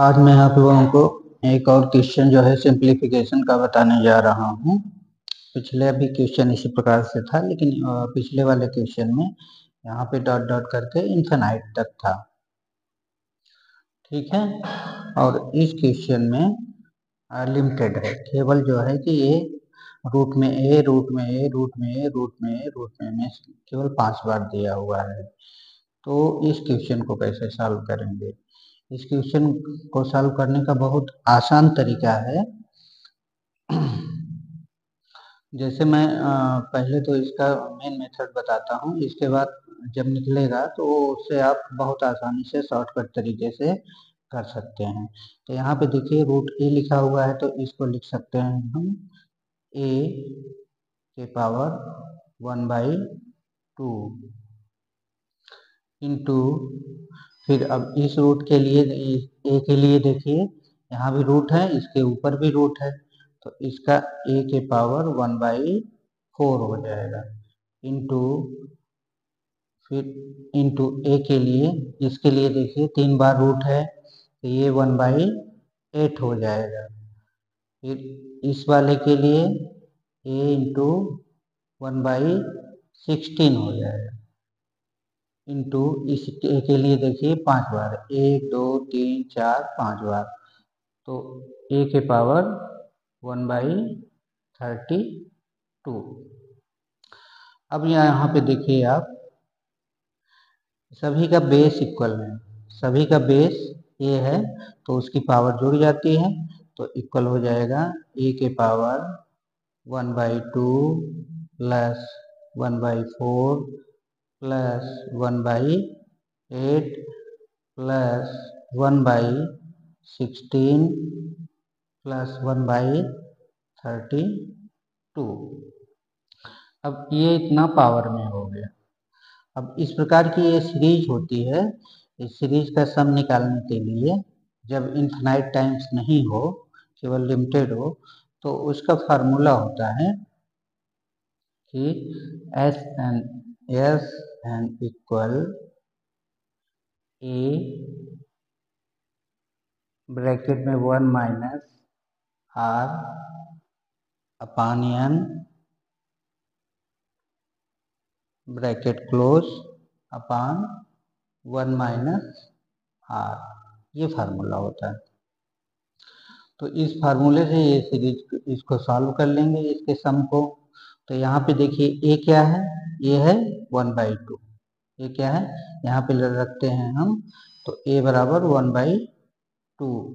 आज मैं आप लोगों को एक और क्वेश्चन जो है सिंप्लीफिकेशन का बताने जा रहा हूँ। पिछले भी क्वेश्चन इसी प्रकार से था, लेकिन पिछले वाले क्वेश्चन में यहाँ पे डॉट डॉट करके इन्फिनाइट तक था। ठीक है, और इस क्वेश्चन में लिमिटेड है, केवल जो है कि ये रूट में ए, रूट में ए, रूट में ए, रूट में ए, रूट में केवल 5 बार दिया हुआ है। तो इस क्वेश्चन को कैसे सॉल्व करेंगे? इस क्वेश्चन को सॉल्व करने का बहुत आसान तरीका है। जैसे मैं पहले तो इसका मेन मेथड बताता हूँ, इसके बाद जब निकलेगा तो उससे आप बहुत आसानी से शॉर्टकट तरीके से कर सकते हैं। तो यहाँ पे देखिए रूट ए लिखा हुआ है, तो इसको लिख सकते हैं हम ए के पावर 1/2 इंटू, फिर अब इस रूट के लिए ए के लिए देखिए यहाँ भी रूट है, इसके ऊपर भी रूट है, तो इसका ए के पावर 1/4 हो जाएगा। इंटू, फिर इंटू ए के लिए, इसके लिए देखिए 3 बार रूट है, तो ये 1/8 हो जाएगा। फिर इस वाले के लिए ए इंटू 1/16 हो जाएगा। इंटू इस ए के लिए देखिए 5 बार, 1 2 3 4 5 बार, तो ए के पावर 1/32। अब यहाँ पे देखिए आप, सभी का बेस इक्वल है, सभी का बेस ए है, तो उसकी पावर जुड़ जाती है, तो इक्वल हो जाएगा ए के power 1/2 plus 1/4 plus 1/8 plus 1/16 plus 1/32। अब ये इतना पावर में हो गया। अब इस प्रकार की ये सीरीज होती है, इस सीरीज का सम निकालने के लिए जब इनफिनाइट टाइम्स नहीं हो, केवल लिमिटेड हो, तो उसका फार्मूला होता है कि S n equal a bracket में 1 minus r upon n bracket close upon 1 minus r, ये फार्मूला होता है। तो इस फार्मूले से ये सीरीज इसको सॉल्व कर लेंगे, इसके सम को। तो यहाँ पे देखिए ए क्या है, ये है 1/2। ये क्या है, यहाँ पे रखते हैं हम, तो ए बराबर 1/2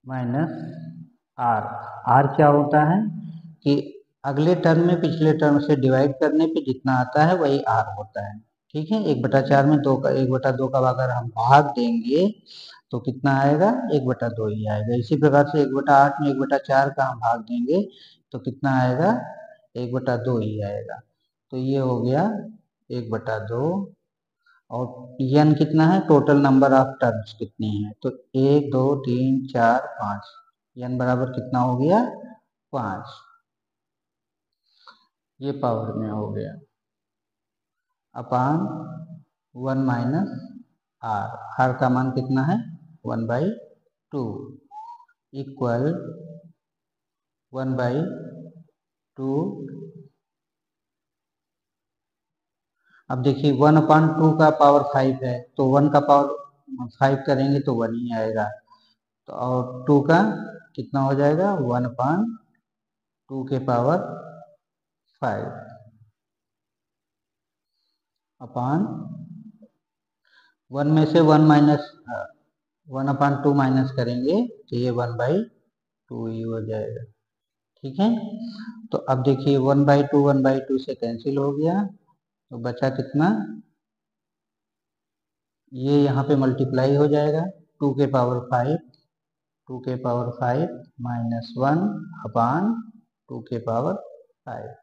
माइनस आर। आर क्या होता है कि अगले टर्म में पिछले टर्म से डिवाइड करने पे जितना आता है वही आर होता है। ठीक है, 1/4 में 1/2 का अगर हम भाग देंगे तो कितना आएगा, 1/2 ही आएगा। इसी प्रकार से 1/8 में 1/4 का हम भाग देंगे तो कितना आएगा, 1/2 ही आएगा। तो ये हो गया 1/2। और n कितना है, टोटल नंबर ऑफ टर्म्स कितनी है, तो 1 2 3 4 5, n बराबर कितना हो गया, 5। ये पावर में हो गया अपान 1 माइनस आर। आर का मान कितना है, 1/2 इक्वल 1/2। अब देखिए 1/2 का पावर 5 है, तो 1 का पावर 5 करेंगे तो 1 ही आएगा। तो और 2 का कितना हो जाएगा, 1/2 के पावर 5 अपान 1 में से 1/2 माइनस करेंगे तो ये 1/2 ही हो जाएगा। ठीक है, तो अब देखिए 1/2 से कैंसिल हो गया, तो बचा कितना, ये यहाँ पे मल्टीप्लाई हो जाएगा, 2 के पावर 5 2 के पावर 5 माइनस 1 अपान 2 के पावर 5।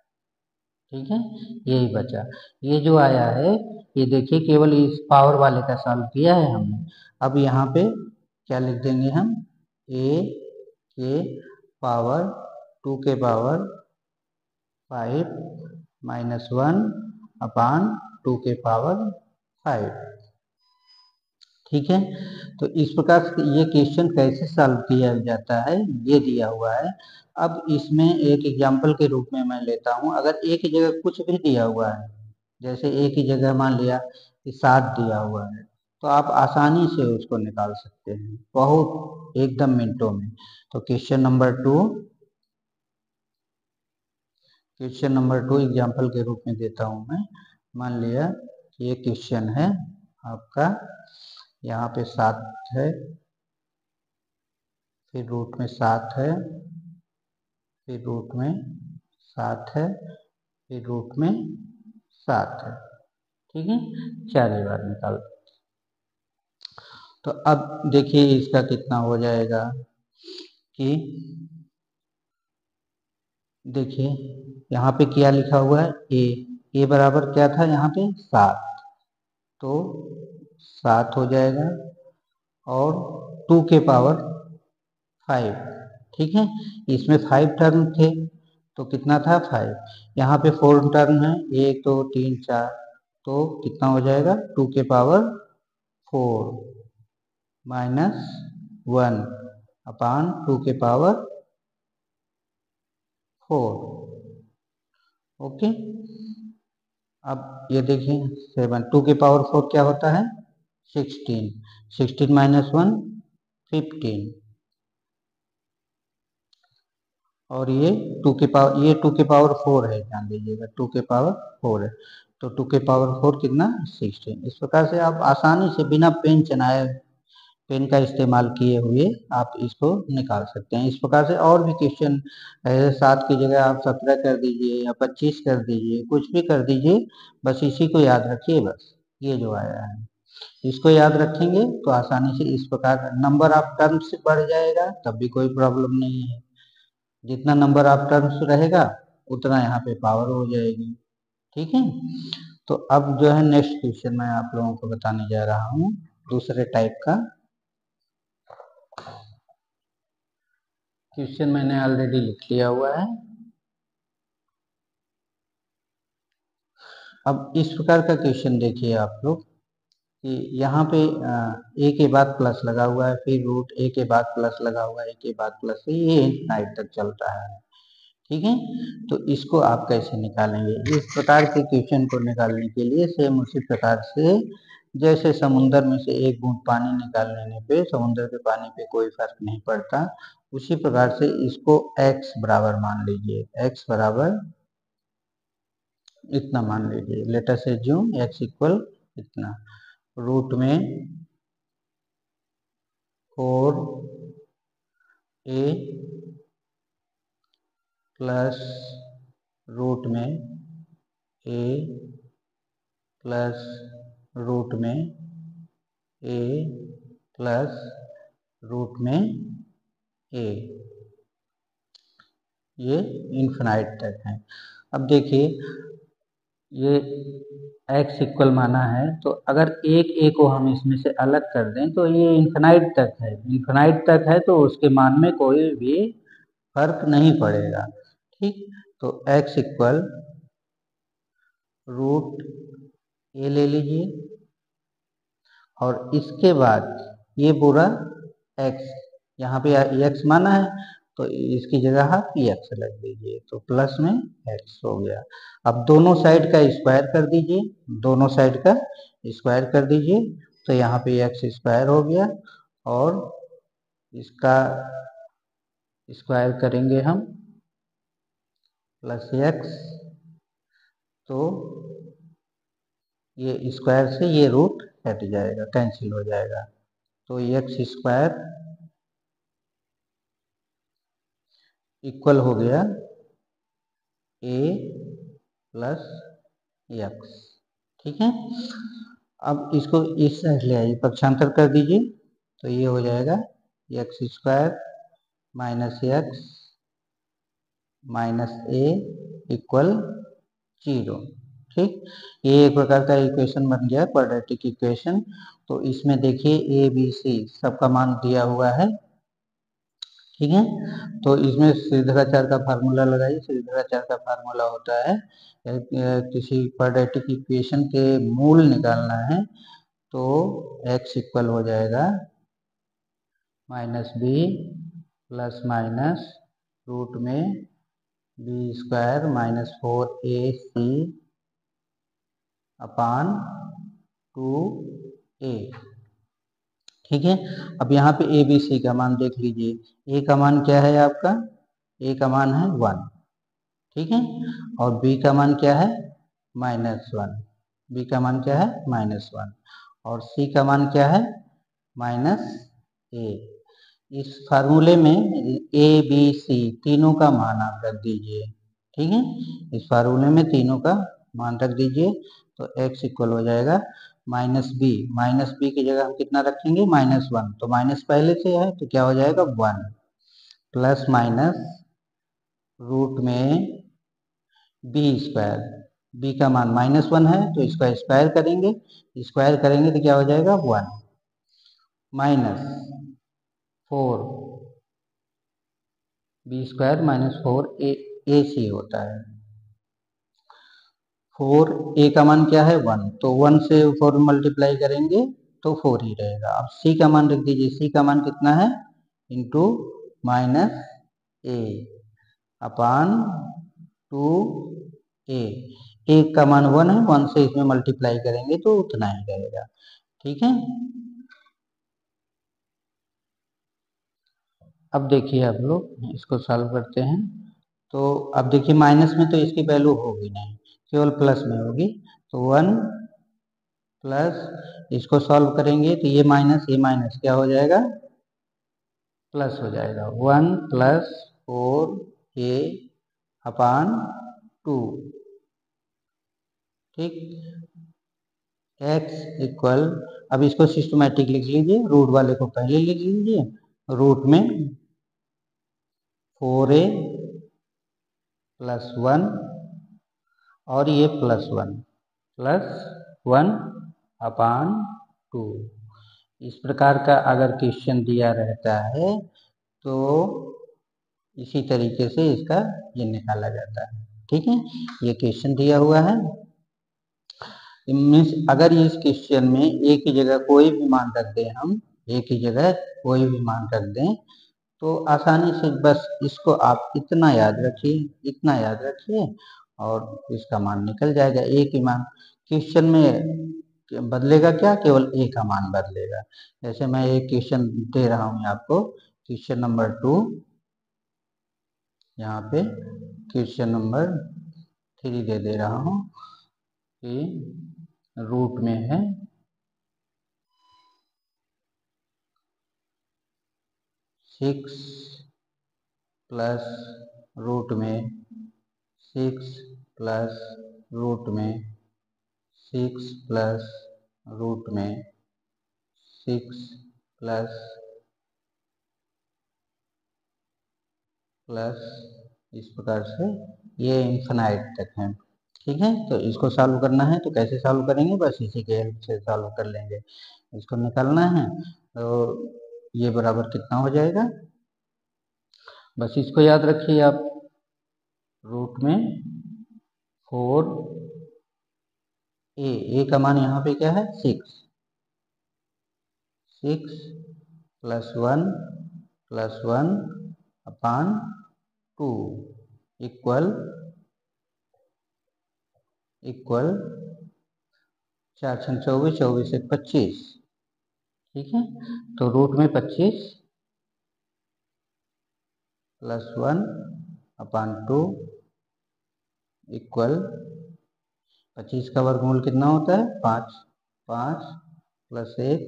ठीक है, यही बचा। ये जो आया है, ये देखिए केवल इस पावर वाले का सॉल्व किया है हमने। अब यहाँ पे क्या लिख देंगे हम, a के पावर 2 के पावर 5 माइनस 1 अपान 2 के पावर 5। ठीक है, तो इस प्रकार से ये क्वेश्चन कैसे सॉल्व किया जाता है ये दिया हुआ है। अब इसमें एक एग्जांपल के रूप में मैं लेता हूँ। अगर एक ही जगह कुछ भी दिया हुआ है, जैसे एक ही जगह मान लिया कि 7 दिया हुआ है, तो आप आसानी से उसको निकाल सकते हैं, बहुत एकदम मिनटों में। तो क्वेश्चन नंबर 2 एग्जाम्पल के रूप में देता हूँ मैं। मान लिया ये क्वेश्चन है आपका, यहाँ पे 7 है, फिर रूट में 7 है, फिर रूट में 7 है, फिर रूट में 7 है। ठीक है, 4 बार निकाल। तो अब देखिए इसका कितना हो जाएगा कि देखिए यहाँ पे क्या लिखा हुआ है, ए बराबर क्या था यहाँ पे 7, तो 7 हो जाएगा और 2 के पावर 5। ठीक है, इसमें 5 टर्म थे तो कितना था 5, यहाँ पे 4 टर्म है 1 2 3 4, तो कितना हो जाएगा 2 के पावर 4 माइनस 1 अपान 2 के पावर 4। ओके, अब ये देखिए 7, 2 के पावर 4 क्या होता है 16, 16 माइनस 1 15, और ये 2 के पावर 4 है, ध्यान दीजिएगा 2 के पावर 4 है, तो 2 के पावर 4 कितना 16। इस प्रकार से आप आसानी से बिना पेन चलाए, पेन का इस्तेमाल किए हुए आप इसको निकाल सकते हैं। इस प्रकार से और भी क्वेश्चन 7 की जगह आप 17 कर दीजिए या 25 कर दीजिए, कुछ भी कर दीजिए, बस इसी को याद रखिए। बस ये जो आया है इसको याद रखेंगे तो आसानी से इस प्रकार नंबर ऑफ टर्म्स बढ़ जाएगा, तब भी कोई प्रॉब्लम नहीं है। जितना नंबर ऑफ टर्म्स रहेगा उतना यहाँ पे पावर हो जाएगी। ठीक है, तो अब जो है नेक्स्ट क्वेश्चन मैं आप लोगों को बताने जा रहा हूँ दूसरे टाइप का क्वेश्चन। मैंने ऑलरेडी लिख लिया हुआ है। अब इस प्रकार का क्वेश्चन देखिए आप लोग कि यहाँ पे ए के बाद प्लस लगा हुआ है, फिर रूट ए के बाद प्लस लगा हुआ है, ए के बाद प्लस, ये इनफिनाइट तक चलता है। ठीक है, तो इसको आप कैसे निकालेंगे? इस प्रकार के क्वेश्चन को निकालने के लिए सेम उसी प्रकार से जैसे समुंदर में से एक बूंद पानी निकालने पे समुंदर के पानी पे कोई फर्क नहीं पड़ता, उसी प्रकार से इसको x बराबर मान लीजिए, x बराबर इतना मान लीजिए, लेटर से ज्यूम x इक्वल इतना, रूट में 4a प्लस रूट में a प्लस रूट में a प्लस रूट में a, ये इन्फिनाइट तक है। अब देखिए ये x इक्वल माना है, तो अगर एक a को हम इसमें से अलग कर दें तो ये इन्फिनाइट तक है, इन्फिनाइट तक है तो उसके मान में कोई भी फर्क नहीं पड़ेगा। ठीक, तो x इक्वल रूट ए ले लीजिए और इसके बाद ये पूरा x, यहाँ पे x माना है तो इसकी जगह आप x लग दीजिए, तो प्लस में x हो गया। अब दोनों साइड का स्क्वायर कर दीजिए, दोनों साइड का स्क्वायर कर दीजिए, तो यहाँ पे x स्क्वायर हो गया और इसका स्क्वायर करेंगे हम प्लस x, तो ये स्क्वायर से ये रूट हट जाएगा, कैंसिल हो जाएगा, तो x स्क्वायर इक्वल हो गया a प्लस x। ठीक है, अब इसको इस साइड ले आइए, पक्षांतर कर दीजिए, तो ये हो जाएगा x square minus x minus a equal 0। ठीक, ये एक प्रकार का इक्वेशन बन गया, क्वाड्रेटिक इक्वेशन। तो इसमें देखिए ए बी सी सबका मान दिया हुआ है। ठीक है, तो इसमें श्रीधराचार्य का फार्मूला लगाइए। श्रीधराचार्य का फार्मूला होता है किसी क्वाड्रेटिक इक्वेशन के मूल निकालना है तो x इक्वल हो जाएगा -b प्लस माइनस रूट में b² -4ac अपान 2a। ठीक है, अब यहाँ पे ए बी सी का मान देख लीजिए। ए का मान क्या है आपका? ए का मान है 1, ठीक है, और बी का मान क्या है? -1। बी का मान क्या है? -1। और सी का मान क्या है? -a। इस फार्मूले में ए बी सी तीनों का मान आप रख दीजिए, ठीक है, इस फार्मूले में तीनों का मान रख दीजिए। तो x इक्वल हो जाएगा -b की जगह हम कितना रखेंगे? -1। तो माइनस पहले से है तो क्या हो जाएगा? 1 प्लस माइनस रूट में b²। b का मान -1 है तो इसका स्क्वायर करेंगे, स्क्वायर करेंगे तो क्या हो जाएगा? 1 -4 b² -4ac होता है। 4a का मान क्या है? 1, तो 1 से 4 मल्टीप्लाई करेंगे तो 4 ही रहेगा। अब c का मान रख दीजिए। c का मान कितना है? Into -a upon 2a। a का मान 1 है, 1 से इसमें मल्टीप्लाई करेंगे तो उतना ही रहेगा, ठीक है। अब देखिए आप लोग इसको सॉल्व करते हैं। तो अब देखिए माइनस में तो इसकी वैल्यू होगी नहीं, केवल प्लस में होगी। तो 1 प्लस इसको सॉल्व करेंगे तो ये माइनस क्या हो जाएगा? प्लस हो जाएगा। 1 प्लस 4a अपान 2, ठीक। x इक्वल, अब इसको सिस्टमैटिक लिख लीजिए, रूट वाले को पहले लिख लीजिए। रूट में 4a प्लस 1 और ये +1 अपान 2। इस प्रकार का अगर क्वेश्चन दिया रहता है तो इसी तरीके से इसका ये निकाला जाता है, ठीक है। ये क्वेश्चन दिया हुआ है, मीन्स अगर इस क्वेश्चन में ए की जगह कोई भी मान रख दें, हम ए की जगह कोई भी मान रख दें तो आसानी से बस इसको आप इतना याद रखिए और इसका मान निकल जाएगा। ए की मान क्वेश्चन में बदलेगा क्या? केवल ए का मान बदलेगा। जैसे मैं एक क्वेश्चन दे रहा हूँ आपको, क्वेश्चन नंबर 2, यहाँ पे क्वेश्चन नंबर 3 दे रहा हूँ कि रूट में है 6 प्लस रूट में 6 प्लस रूट में 6 प्लस रूट में 6 प्लस इस प्रकार से ये इन्फिनाइट तक है, ठीक है। तो इसको सॉल्व करना है तो कैसे सॉल्व करेंगे? बस इसी के हेल्प से सॉल्व कर लेंगे। इसको निकालना है तो ये बराबर कितना हो जाएगा? बस इसको याद रखिए आप, रूट में 4a का मान यहाँ पे क्या है? 6 प्लस 1 अपान 2 इक्वल 4 × 24, 24 से 25, ठीक है। तो रूट में 25 प्लस 1 अपान 2 इक्वल 25 का वर्गमूल कितना होता है? 5 प्लस 1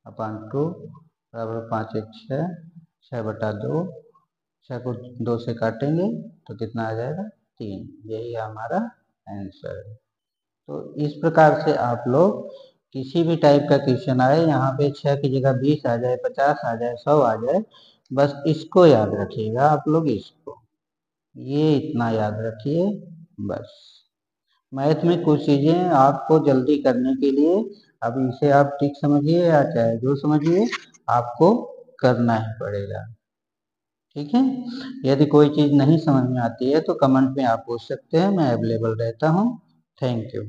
अपान 2 बराबर 5 × 6, 6/2। 6 को 2 से काटेंगे तो कितना आ जाएगा? 3। यही हमारा आंसर है। तो इस प्रकार से आप लोग किसी भी टाइप का क्वेश्चन आए, यहाँ पे 6 की जगह 20 आ जाए, 50 आ जाए, 100 आ जाए, बस इसको याद रखिएगा आप लोग, इसको, ये इतना याद रखिए बस। मैथ में कुछ चीजें आपको जल्दी करने के लिए, अब इसे आप ठीक समझिए या चाहे जो समझिए, आपको करना ही पड़ेगा, ठीक है। यदि कोई चीज नहीं समझ में आती है तो कमेंट में आप पूछ सकते हैं, मैं अवेलेबल रहता हूँ। Thank you.